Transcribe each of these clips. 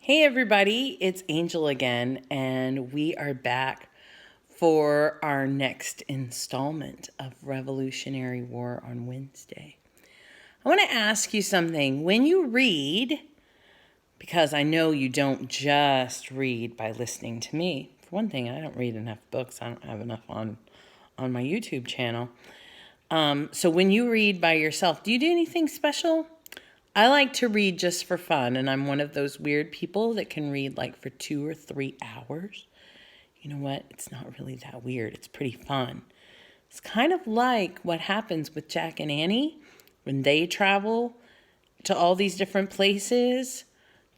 Hey everybody, it's Angel again, and we are back for our next installment of Revolutionary War on Wednesday. I want to ask you something. When you read, because I know you don't just read by listening to me. For one thing, I don't read enough books. I don't have enough on my YouTube channel. So when you read by yourself, do you do anything special? I like to read just for fun, and I'm one of those weird people that can read like for 2 or 3 hours. You know what? It's not really that weird. It's pretty fun. It's kind of like what happens with Jack and Annie when they travel to all these different places.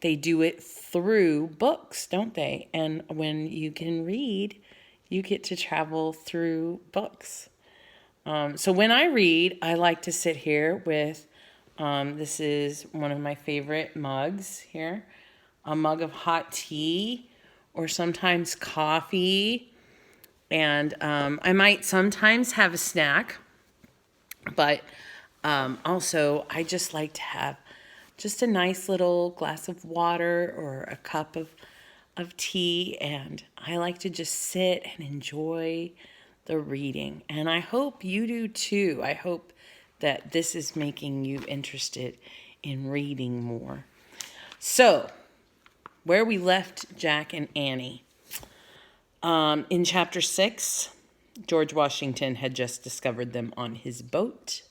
They do it through books, don't they? And when you can read, you get to travel through books. So when I read, I like to sit here with this is one of my favorite mugs here. A mug of hot tea or sometimes coffee. And I might sometimes have a snack. But also, I just like to have just a nice little glass of water or a cup of tea. And I like to just sit and enjoy the reading. And I hope you do too. I hope that this is making you interested in reading more. So, where we left Jack and Annie. In chapter 6, George Washington had just discovered them on his boat.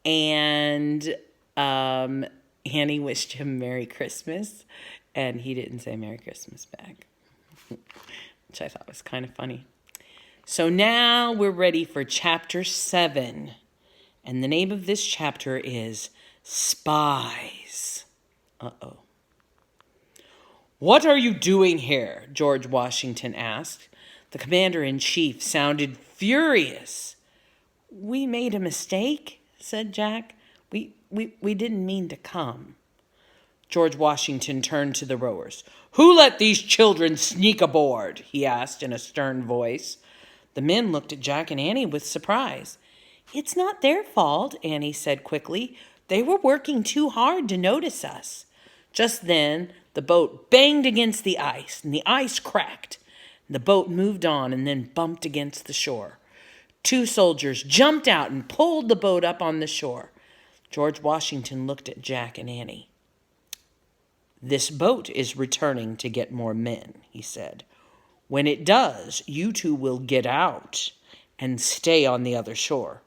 And Annie wished him Merry Christmas. And he didn't say Merry Christmas back, which I thought was kind of funny. So now we're ready for chapter 7. And the name of this chapter is Spies. Uh-oh. "What are you doing here?" George Washington asked. The commander-in-chief sounded furious. "We made a mistake," said Jack. We didn't mean to come." George Washington turned to the rowers. "Who let these children sneak aboard?" he asked in a stern voice. The men looked at Jack and Annie with surprise. "It's not their fault," Annie said quickly. "They were working too hard to notice us." Just then, the boat banged against the ice, and the ice cracked. The boat moved on and then bumped against the shore. 2 soldiers jumped out and pulled the boat up on the shore. George Washington looked at Jack and Annie. "This boat is returning to get more men," he said. "When it does, you 2 will get out and stay on the other shore."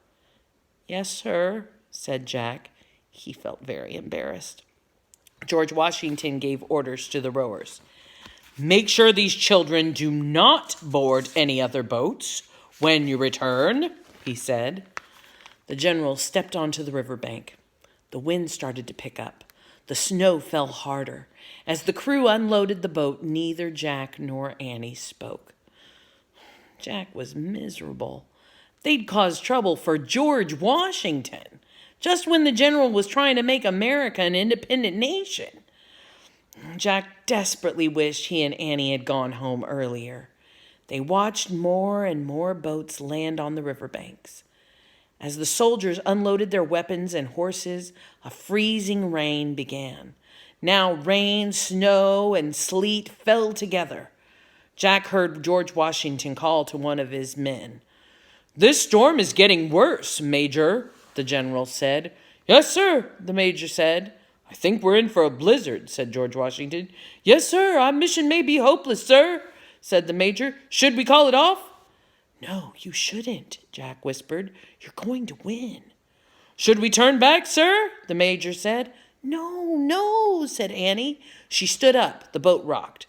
"Yes, sir," said Jack. He felt very embarrassed. George Washington gave orders to the rowers. "Make sure these children do not board any other boats when you return," he said. The general stepped onto the riverbank. The wind started to pick up. The snow fell harder. As the crew unloaded the boat, neither Jack nor Annie spoke. Jack was miserable. They'd caused trouble for George Washington, just when the general was trying to make America an independent nation. Jack desperately wished he and Annie had gone home earlier. They watched more and more boats land on the riverbanks. As the soldiers unloaded their weapons and horses, a freezing rain began. Now rain, snow, and sleet fell together. Jack heard George Washington call to one of his men. "This storm is getting worse, Major," the general said. "Yes, sir," the major said. "I think we're in for a blizzard," said George Washington. "Yes, sir, our mission may be hopeless, sir," said the major. "Should we call it off?" "No, you shouldn't," Jack whispered. "You're going to win." "Should we turn back, sir?" the major said. No, said Annie. She stood up. The boat rocked.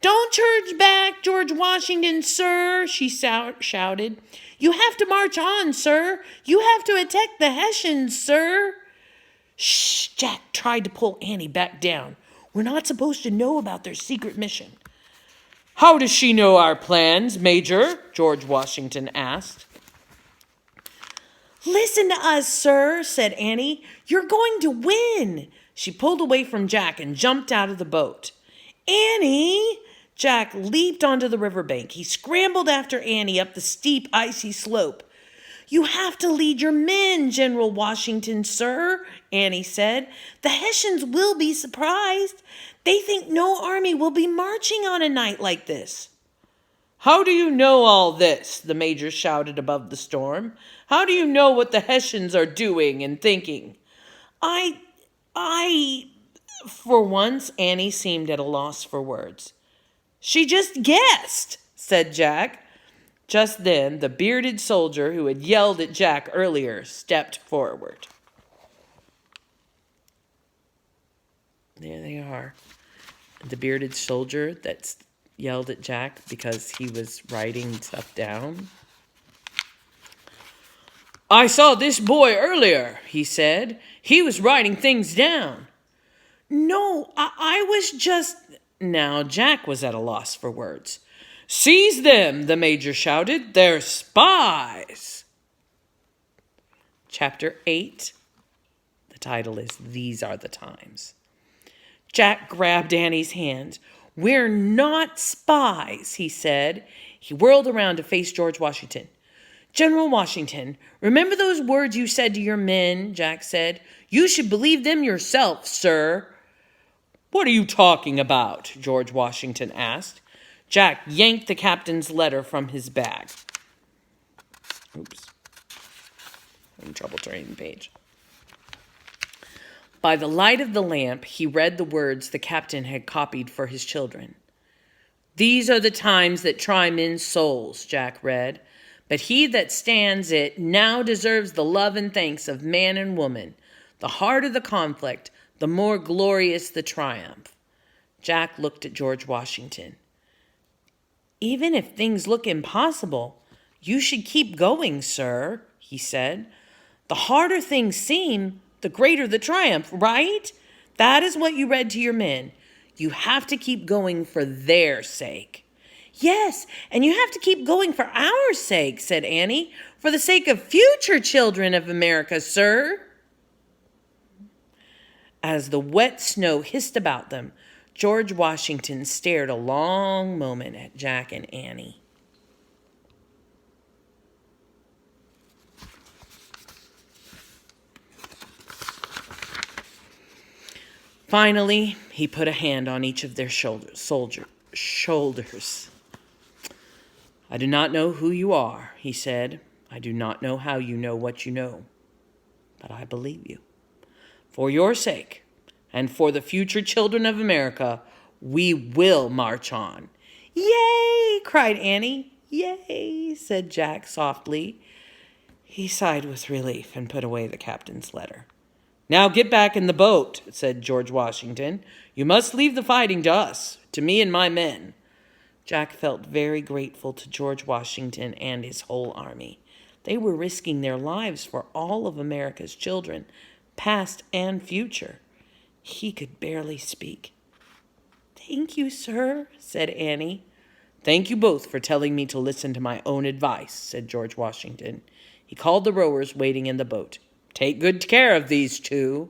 "Don't turn back, George Washington, sir," she shouted. "You have to march on, sir. You have to attack the Hessians, sir." "Shh!" Jack tried to pull Annie back down. "We're not supposed to know about their secret mission." "How does she know our plans, Major?" George Washington asked. "Listen to us, sir," said Annie. "You're going to win." She pulled away from Jack and jumped out of the boat. "Annie!" Jack leaped onto the riverbank. He scrambled after Annie up the steep, icy slope. You have to lead your men, General Washington, sir, Annie said. The Hessians will be surprised. They think no army will be marching on a night like this. How do you know all this? The major shouted above the storm. How do you know what the Hessians are doing and thinking? For once, Annie seemed at a loss for words. She just guessed, said Jack. Just then, the bearded soldier who had yelled at Jack earlier stepped forward. There they are. The bearded soldier that's yelled at Jack because he was writing stuff down. I saw this boy earlier, he said. He was writing things down. No, I was just... Now Jack was at a loss for words. Seize them, the major shouted. They're spies. Chapter 8. The title is These Are the Times. Jack grabbed Annie's hand. We're not spies, he said. He whirled around to face George Washington. General Washington, remember those words you said to your men, Jack said. You should believe them yourself, sir. What are you talking about? George Washington asked. Jack yanked the captain's letter from his bag. Oops. I'm in trouble turning the page. By the light of the lamp, he read the words the captain had copied for his children. These are the times that try men's souls, Jack read. But he that stands it now deserves the love and thanks of man and woman. The harder the conflict, the more glorious the triumph. Jack looked at George Washington. Even if things look impossible, you should keep going, sir, he said. The harder things seem, the greater the triumph, right? That is what you read to your men. You have to keep going for their sake. Yes, and you have to keep going for our sake, said Annie. For the sake of future children of America, sir. As the wet snow hissed about them, George Washington stared a long moment at Jack and Annie. Finally, he put a hand on each of their shoulders. I do not know who you are, he said. I do not know how you know what you know. But I believe you. For your sake, and for the future children of America, we will march on. Yay! Cried Annie. Yay! Said Jack softly. He sighed with relief and put away the captain's letter. Now get back in the boat, said George Washington. You must leave the fighting to us, to me and my men. Jack felt very grateful to George Washington and his whole army. They were risking their lives for all of America's children, past and future. He could barely speak. Thank you, sir, said Annie. Thank you both for telling me to listen to my own advice, said George Washington. He called the rowers waiting in the boat. Take good care of these two.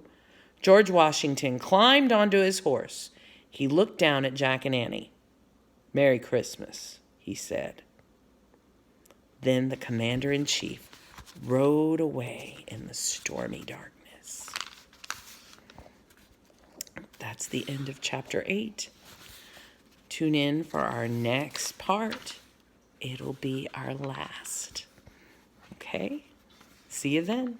George Washington climbed onto his horse. He looked down at Jack and Annie. Merry Christmas, he said. Then the commander-in-chief rode away in the stormy darkness. That's the end of chapter 8. Tune in for our next part. It'll be our last. Okay? See you then.